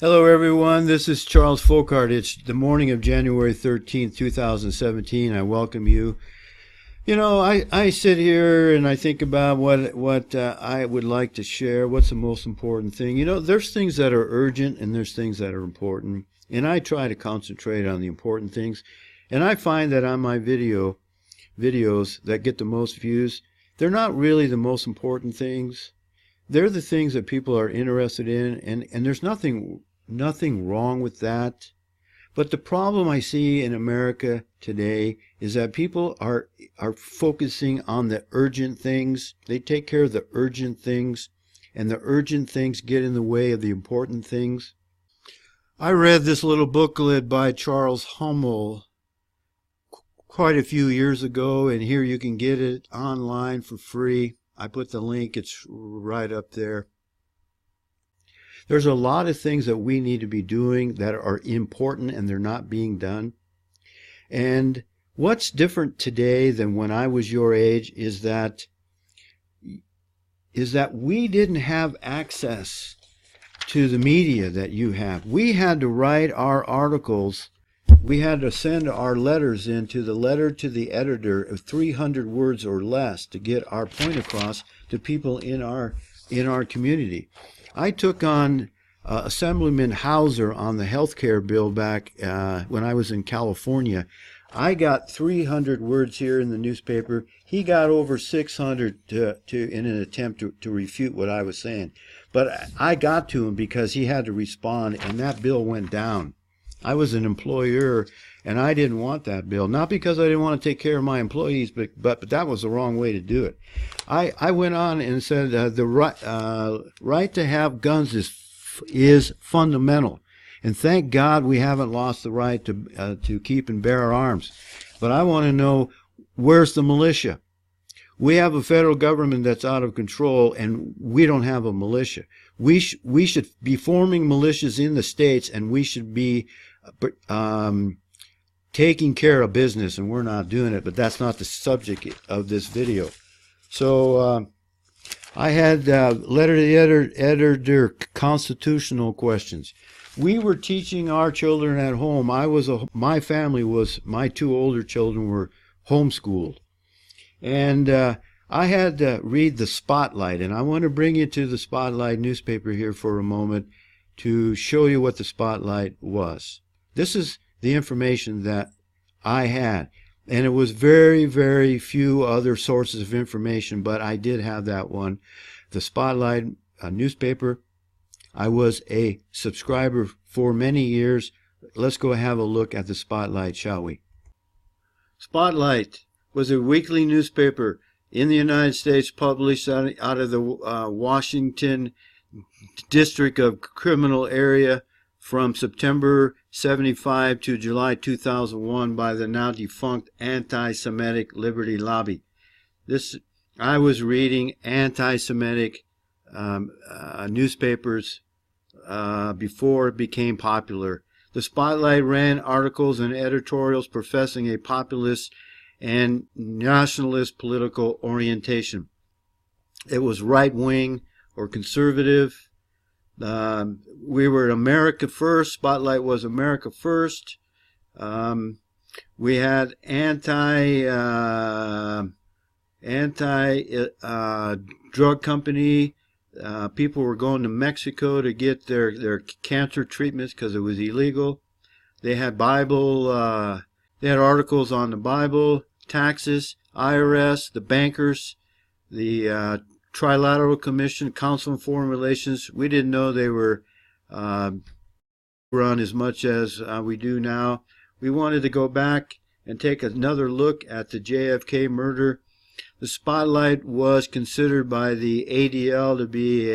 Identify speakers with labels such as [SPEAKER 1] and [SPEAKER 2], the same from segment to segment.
[SPEAKER 1] Hello, everyone. This is Charles Folkart. It's the morning of January 13th, 2017. I welcome you. I sit here and I think about what I would like to share. What's the most important thing? There's things that are urgent and there's things that are important. And I try to concentrate on the important things. And I find that on my videos that get the most views, they're not really the most important things. They're the things that people are interested in, and there's nothing wrong with that. But the problem I see in America today is that people are focusing on the urgent things. They take care of the urgent things, and the urgent things get in the way of the important things. I read this little booklet by Charles Hummel quite a few years ago, and here you can get it online for free. I put the link, it's right up there. There's a lot of things that we need to be doing that are important and they're not being done. And what's different today than when I was your age is that we didn't have access to the media that you have. We had to write our articles. We had to send our letters into the letter to the editor of 300 words or less to get our point across to people in our community. I took on Assemblyman Hauser on the health care bill back when I was in California. I got 300 words here in the newspaper. He got over 600 in an attempt to refute what I was saying. But I got to him because he had to respond, and that bill went down. I was an employer, and I didn't want that bill. Not because I didn't want to take care of my employees, but that was the wrong way to do it. I went on and said the right to have guns is fundamental. And thank God we haven't lost the right to keep and bear arms. But I want to know, where's the militia? We have a federal government that's out of control, and we don't have a militia. We should be forming militias in the states, and we should be taking care of business, and we're not doing it. But that's not the subject of this video. So I had letter to the editor constitutional questions. We were teaching our children at home. My two older children were homeschooled. And I had to read the Spotlight, and I want to bring you to the Spotlight newspaper here for a moment to show you what the Spotlight was. This is the information that I had, and it was very, very few other sources of information, but I did have that one. The Spotlight newspaper. I was a subscriber for many years. Let's go have a look at the Spotlight, shall we? Spotlight was a weekly newspaper in the United States, published out of the Washington District of Criminal Area from September 75 to July 2001 by the now defunct Anti-Semitic Liberty Lobby. I was reading anti-Semitic newspapers before it became popular. The Spotlight ran articles and editorials professing a populist and nationalist political orientation. It was right-wing or conservative. We were America First. Spotlight was America First. We had anti-drug company. People were going to Mexico to get their cancer treatments because it was illegal. They had they had articles on the Bible, taxes, IRS, the bankers, the Trilateral Commission, Council on Foreign Relations. We didn't know they were run as much as we do now. We wanted to go back and take another look at the JFK murder. The Spotlight was considered by the ADL to be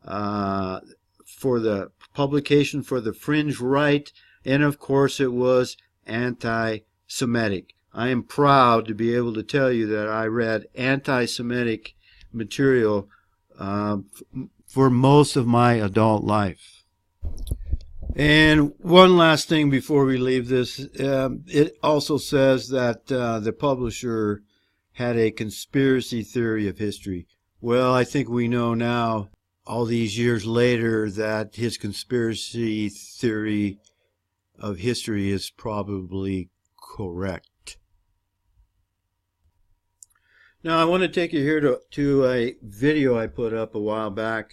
[SPEAKER 1] for the publication for the fringe right, and of course it was anti-Semitic. I am proud to be able to tell you that I read anti-Semitic material for most of my adult life. And one last thing before we leave this, it also says that the publisher had a conspiracy theory of history. Well, I think we know now all these years later that his conspiracy theory of history is probably correct. Now, I want to take you here to a video I put up a while back,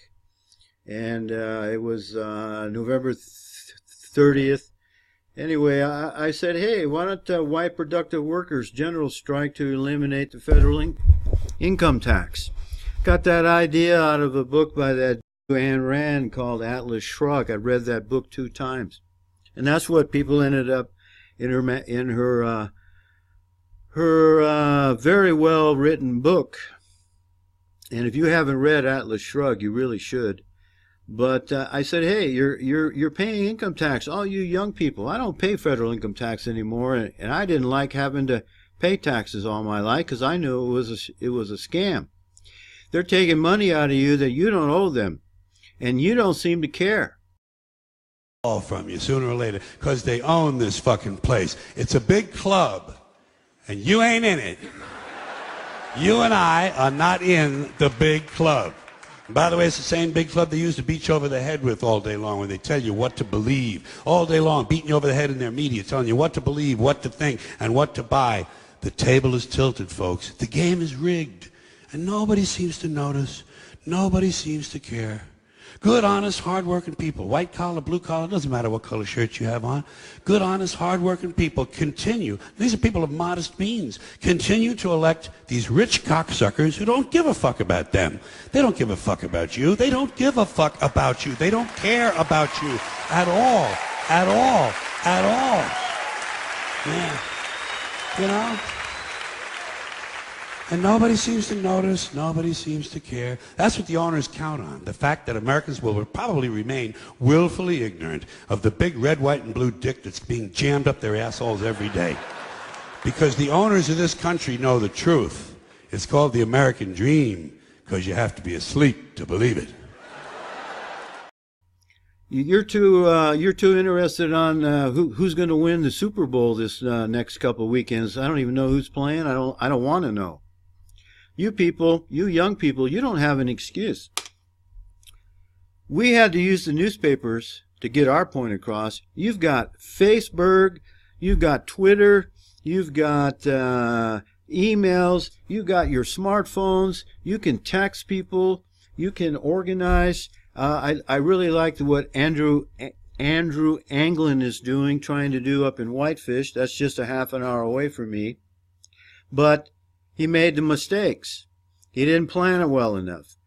[SPEAKER 1] and it was November 30th. Anyway, I said, hey, why don't white productive workers general strike to eliminate the federal income tax? Got that idea out of a book by that Ayn Rand called Atlas Shrugged. I read that book 2 times. And that's what people ended up in her very well written book. And if you haven't read Atlas Shrugged, you really should. But I said, hey, you're paying income tax, all you young people. I don't pay federal income tax anymore, and I didn't like having to pay taxes all my life because I knew it was a scam. They're taking money out of you that you don't owe them, and you don't seem to care.
[SPEAKER 2] All from you sooner or later because they own this fucking place. It's a big club, and you ain't in it. You and I are not in the big club. By the way, it's the same big club they used to beat you over the head with all day long when they tell you what to believe. All day long, beating you over the head in their media, telling you what to believe, what to think, and what to buy. The table is tilted, folks. The game is rigged. And nobody seems to notice. Nobody seems to care. Good, honest, hard-working people, white collar, blue collar, doesn't matter what color shirt you have on. Good, honest, hard-working people continue. These are people of modest means. Continue to elect these rich cocksuckers who don't give a fuck about them. They don't give a fuck about you. They don't give a fuck about you. They don't care about you at all. At all. At all. Yeah. You know? And nobody seems to notice, nobody seems to care. That's what the owners count on, the fact that Americans will probably remain willfully ignorant of the big red, white, and blue dick that's being jammed up their assholes every day. Because the owners of this country know the truth. It's called the American dream, because you have to be asleep to believe it.
[SPEAKER 1] You're too interested on who's going to win the Super Bowl this next couple of weekends. I don't even know who's playing. I don't want to know. You people, you young people, you don't have an excuse. We had to use the newspapers to get our point across. You've got Facebook, you've got Twitter, you've got emails, you've got your smartphones, you can text people, you can organize. I really like what Andrew Anglin is doing, trying to do up in Whitefish. That's just a half an hour away from me. But he made the mistakes. He didn't plan it well enough.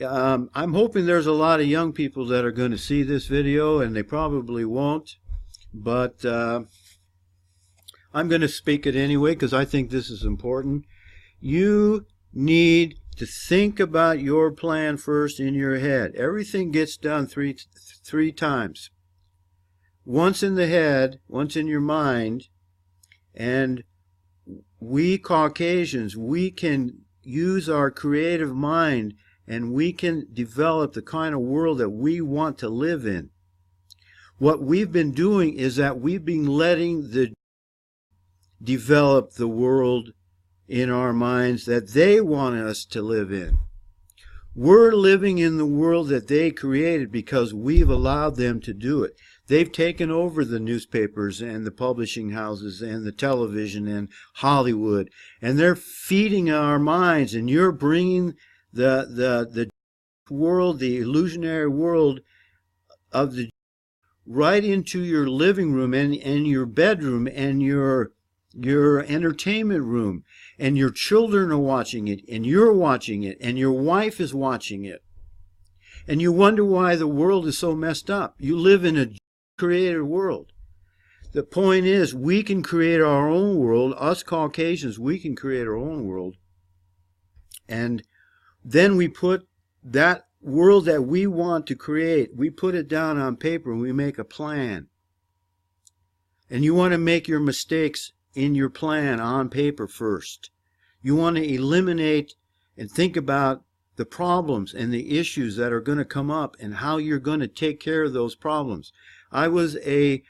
[SPEAKER 1] I'm hoping there's a lot of young people that are going to see this video, and they probably won't. But I'm going to speak it anyway because I think this is important. You need to think about your plan first in your head. Everything gets done three times. Once in the head, once in your mind, and we Caucasians, we can use our creative mind and we can develop the kind of world that we want to live in. What we've been doing is that we've been letting develop the world in our minds that they want us to live in. We're living in the world that they created because we've allowed them to do it. They've taken over the newspapers and the publishing houses and the television and Hollywood, and they're feeding our minds, and you're bringing the world, the illusionary world of the right into your living room and your bedroom and your entertainment room, and your children are watching it, and you're watching it, and your wife is watching it. And you wonder why the world is so messed up. You live in a created world. The point is, we can create our own world. Us Caucasians, we can create our own world. And then we put that world that we want to create, we put it down on paper and we make a plan. And you want to make your mistakes in your plan on paper first. You want to eliminate and think about the problems and the issues that are going to come up and how you're going to take care of those problems. I was a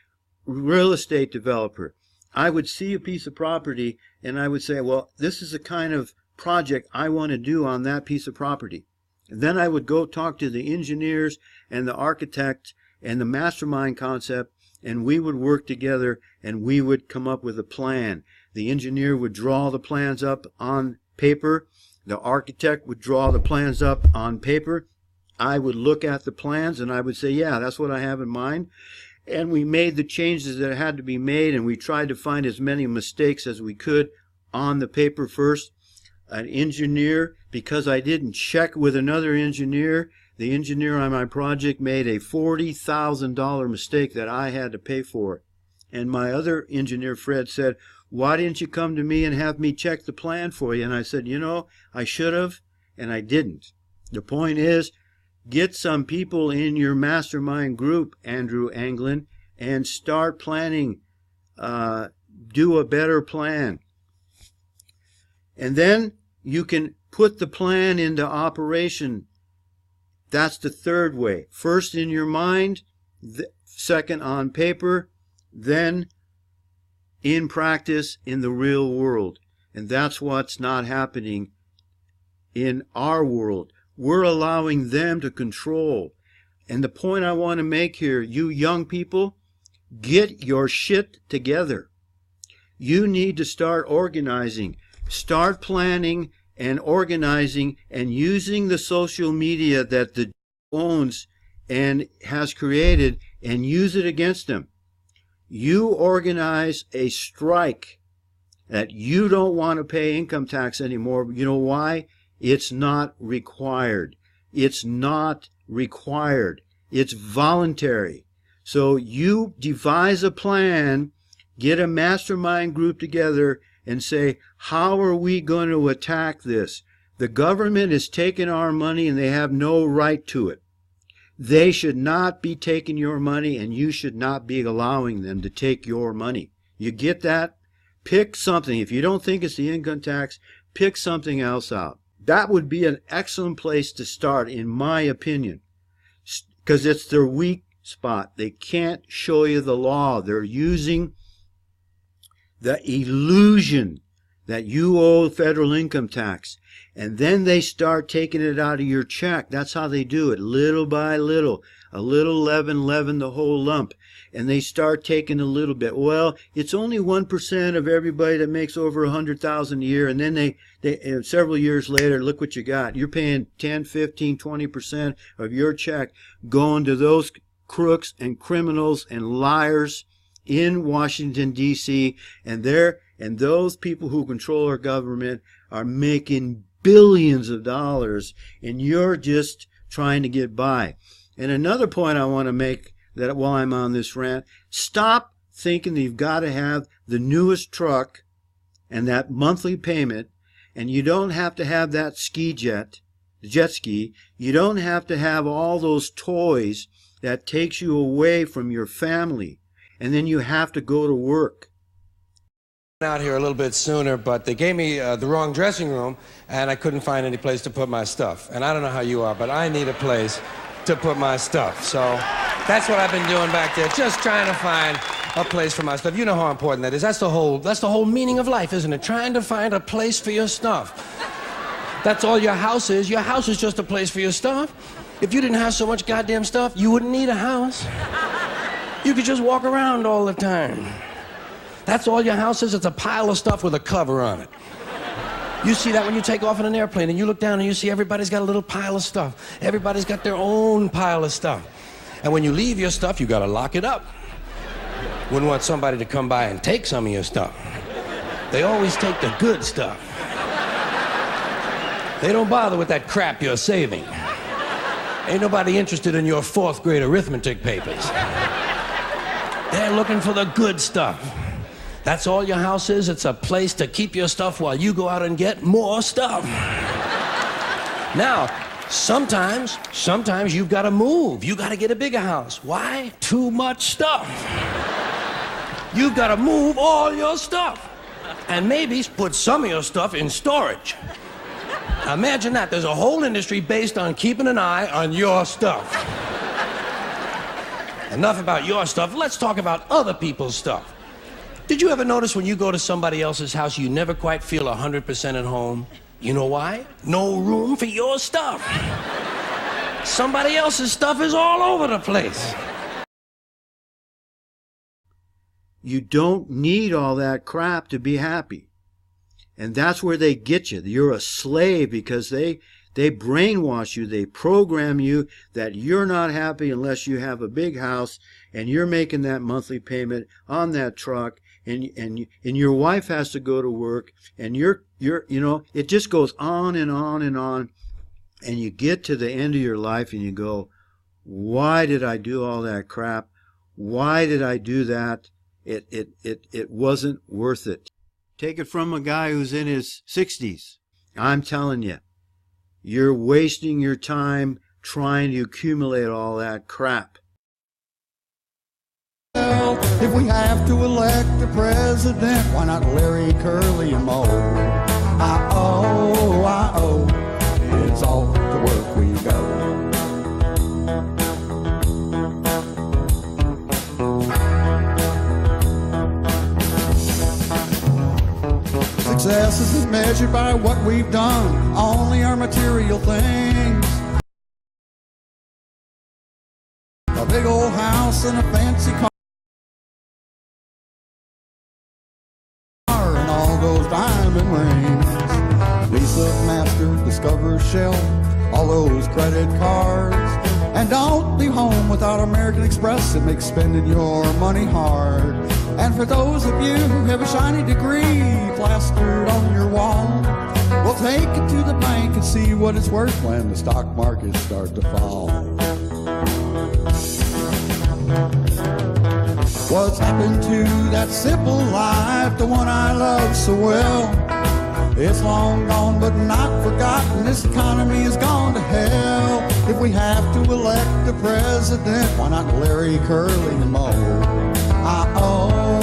[SPEAKER 1] real estate developer. I would see a piece of property and I would say, well, this is the kind of project I want to do on that piece of property. And then I would go talk to the engineers and the architects and the mastermind concept, and we would work together and we would come up with a plan. The engineer would draw the plans up on paper. The architect would draw the plans up on paper. I would look at the plans and I would say, yeah, that's what I have in mind. And we made the changes that had to be made, and we tried to find as many mistakes as we could on the paper first. An engineer, because I didn't check with another engineer, the engineer on my project made a $40,000 mistake that I had to pay for. And my other engineer, Fred, said, why didn't you come to me and have me check the plan for you? And I said, you know, I should have, and I didn't. The point is, get some people in your mastermind group, Andrew Anglin, and start planning. Do a better plan. And then you can put the plan into operation. That's the third way. First in your mind, second on paper, then in practice in the real world. And that's what's not happening in our world. We're allowing them to control. And the point I want to make here, you young people, get your shit together. You need to start organizing. Start planning and organizing and using the social media that the owns and has created, and use it against them. You organize a strike that you don't want to pay income tax anymore. You know why? It's not required. It's not required. It's voluntary. So you devise a plan, get a mastermind group together, and say, how are we going to attack this? The government is taking our money and they have no right to it. They should not be taking your money, and you should not be allowing them to take your money. You get that? Pick something. If you don't think it's the income tax, pick something else out. That would be an excellent place to start, in my opinion, because it's their weak spot. They can't show you the law. They're using the illusion that you owe federal income tax. And then they start taking it out of your check. That's how they do it, little by little. A little leaven the whole lump. And they start taking a little bit. Well, it's only 1% of everybody that makes over $100,000 a year. And then they several years later, look what you got. You're paying 10, 15, 20% of your check going to those crooks and criminals and liars in Washington, D.C. And those people who control our government are making billions of dollars, and you're just trying to get by. And another point I want to make, that while I'm on this rant, stop thinking that you've got to have the newest truck and that monthly payment, and you don't have to have that jet ski. You don't have to have all those toys that takes you away from your family, and then you have to go to work.
[SPEAKER 3] Out here a little bit sooner, but they gave me the wrong dressing room, and I couldn't find any place to put my stuff. And I don't know how you are, but I need a place to put my stuff. So that's what I've been doing back there, just trying to find a place for my stuff. You know how important that is. That's the whole meaning of life, isn't it? Trying to find a place for your stuff. That's all your house is. Your house is just a place for your stuff. If you didn't have so much goddamn stuff, you wouldn't need a house. You could just walk around all the time. That's all your house is. It's a pile of stuff with a cover on it. You see that when you take off in an airplane and you look down and you see everybody's got a little pile of stuff. Everybody's got their own pile of stuff. And when you leave your stuff, you gotta lock it up. Wouldn't want somebody to come by and take some of your stuff. They always take the good stuff. They don't bother with that crap you're saving. Ain't nobody interested in your 4th grade arithmetic papers. They're looking for the good stuff. That's all your house is. It's a place to keep your stuff while you go out and get more stuff. Now, sometimes you've got to move. You got to get a bigger house. Why? Too much stuff. You've got to move all your stuff. And maybe put some of your stuff in storage. Now imagine that. There's a whole industry based on keeping an eye on your stuff. Enough about your stuff. Let's talk about other people's stuff. Did you ever notice when you go to somebody else's house, you never quite feel 100% at home? You know why? No room for your stuff. Somebody else's stuff is all over the place.
[SPEAKER 1] You don't need all that crap to be happy. And that's where they get you. You're a slave because they brainwash you. They program you that you're not happy unless you have a big house and you're making that monthly payment on that truck, and your wife has to go to work, and you're it just goes on and on and on. And you get to the end of your life and you go, why did I do all that crap? Why did I do that? It wasn't worth it. Take it from a guy who's in his 60s. I'm telling you, you're wasting your time trying to accumulate all that crap.
[SPEAKER 4] If we have to elect a president, why not Larry, Curly, and Moe? I-oh, it's all to work we go. Success isn't measured by what we've done, only our material things. A big old house and a fancy car and all those diamond rings. Visa, Master, Discover, Shell, all those credit cards. And don't leave home without American Express. It makes spending your money hard. And for those of you who have a shiny degree plastered on your wall, we'll take it to the bank and see what it's worth when the stock markets start to fall. What's happened to that simple life, the one I love so well? It's long gone but not forgotten. This economy has gone to hell. If we have to elect a president, why not Larry, Curly, and Moe? I-oh,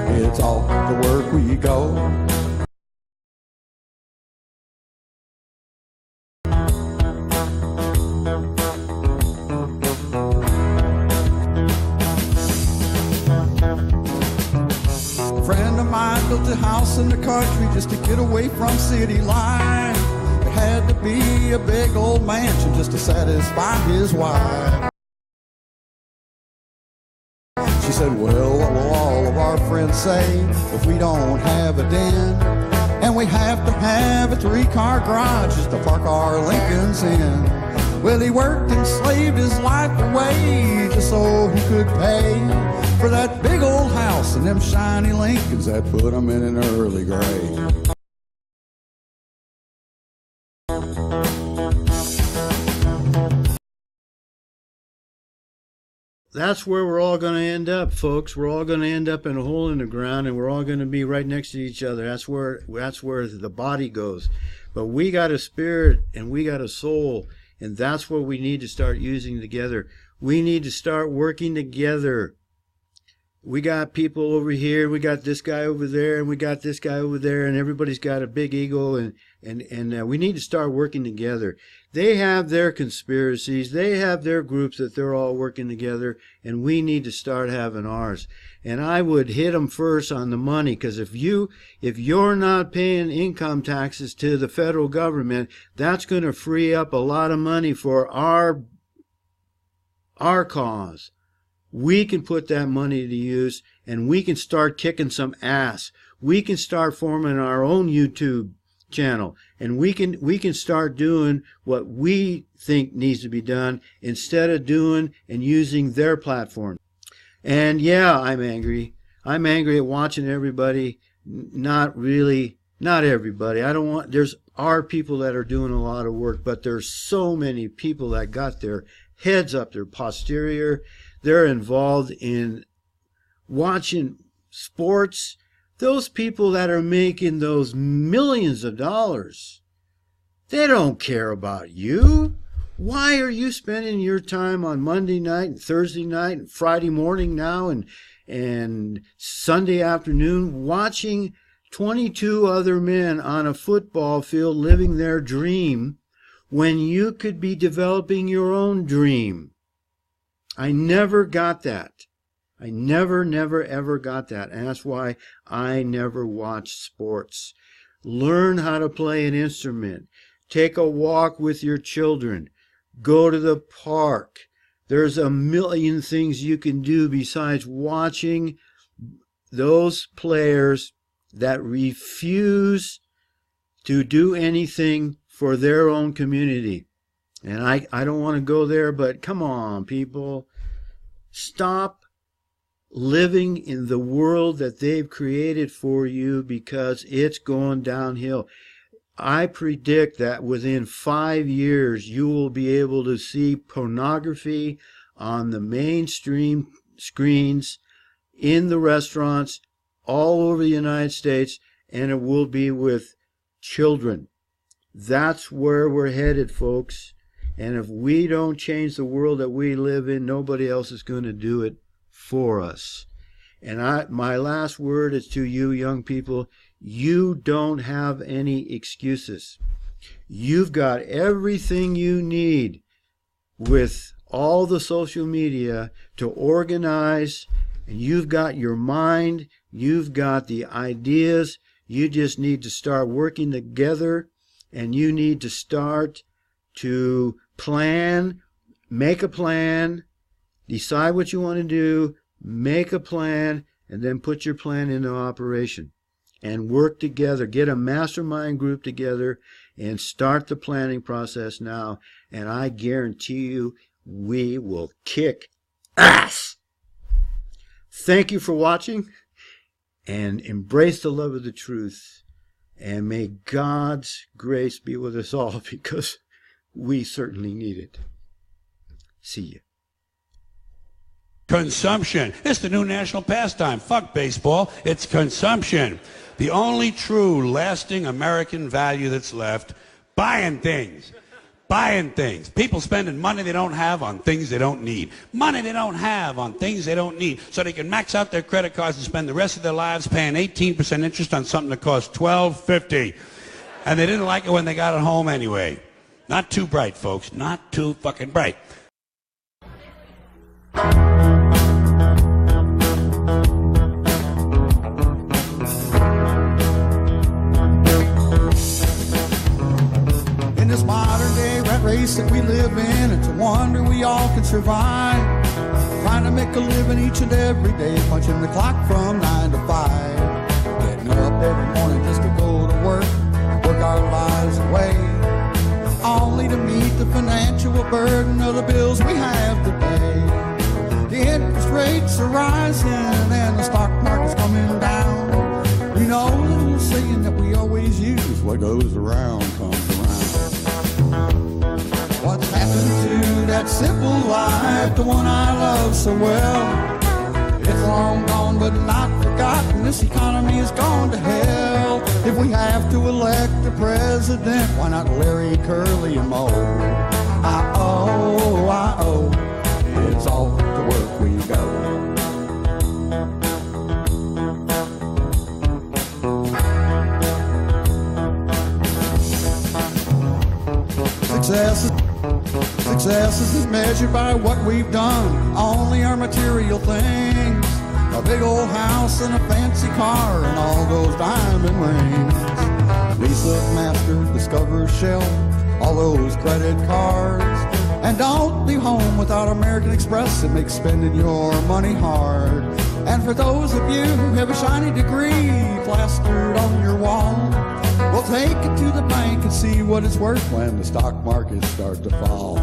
[SPEAKER 4] it's all to work we go. A friend of mine built a house in the country just to get away from city life. It had to be a big old mansion just to satisfy his wife. She said, well, what will all of our friends say if we don't have a den? And we have to have a 3-car garage just to park our Lincolns in. Well, he worked and slaved his life away just so he could pay for that big old house and them shiny Lincolns that put him in an early grave.
[SPEAKER 1] That's where we're all going to end up, folks. We're all going to end up in a hole in the ground, and we're all going to be right next to each other. That's where the body goes. But we got a spirit and we got a soul, and that's what we need to start using together. We need to start working together. We got people over here, we got this guy over there, and we got this guy over there, and everybody's got a big ego, and we need to start working together. They have their conspiracies, they have their groups that they're all working together, and we need to start having ours. And I would hit them first on the money, because if you're not paying income taxes to the federal government, that's going to free up a lot of money for our cause. We can put that money to use, and we can start kicking some ass. We can start forming our own YouTube channel, and we can start doing what we think needs to be done instead of doing and using their platform. And yeah, I'm angry. I'm angry at watching everybody. Not everybody. There's people that are doing a lot of work, but there's so many people that got their heads up, their posterior. They're involved in watching sports. Those people that are making those millions of dollars, they don't care about you. Why are you spending your time on Monday night and Thursday night and Friday morning now and Sunday afternoon watching 22 other men on a football field living their dream when you could be developing your own dream? I never got that. I never, ever got that. And that's why I never watched sports. Learn how to play an instrument. Take a walk with your children. Go to the park. There's a million things you can do besides watching those players that refuse to do anything for their own community. And I don't want to go there, but come on, people. Stop living in the world that they've created for you, because it's going downhill. I predict that within 5 years, you will be able to see pornography on the mainstream screens in the restaurants all over the United States, and it will be with children. That's where we're headed, folks. And if we don't change the world that we live in, nobody else is going to do it for us. And my last word is to you young people. You don't have any excuses. You've got everything you need with all the social media to organize, and you've got your mind, you've got the ideas. You just need to start working together, and you need to start to plan, make a plan, decide what you want to do, make a plan, and then put your plan into operation. And work together. Get a mastermind group together and start the planning process now. And I guarantee you, we will kick ass. Thank you for watching, and embrace the love of the truth. And may God's grace be with us all, because we certainly need it. See you.
[SPEAKER 2] Consumption. It's the new national pastime. Fuck baseball. It's consumption. The only true lasting American value that's left. Buying things. Buying things. People spending money they don't have on things they don't need. Money they don't have on things they don't need. So they can max out their credit cards and spend the rest of their lives paying 18% interest on something that costs $12.50. And they didn't like it when they got it home anyway. Not too bright, folks. Not too fucking bright.
[SPEAKER 4] In this modern day rat race that we live in, it's a wonder we all can survive. Trying to make a living each and every day, punching the clock from 9 to 5. Getting up every morning just to go to work our lives away, only to meet the financial burden of the bills we have to pay. The interest rates are rising and the stock market's coming down. You know the little saying that we always use, what goes around comes around. What's happened to that simple life, the one I love so well? It's long gone but not forgotten. This economy has gone to hell. If we have to elect a president, why not Larry, Curly, and Moe? I owe, it's all to work we go. Success isn't measured by what we've done, only our material things. A big old house and a fancy car and all those diamond rings. Lisa Masters, Discover Shell, all those credit cards. And don't leave home without American Express. It makes spending your money hard. And for those of you who have a shiny degree plastered on your wall, we'll take it to the bank and see what it's worth when the stock markets start to fall.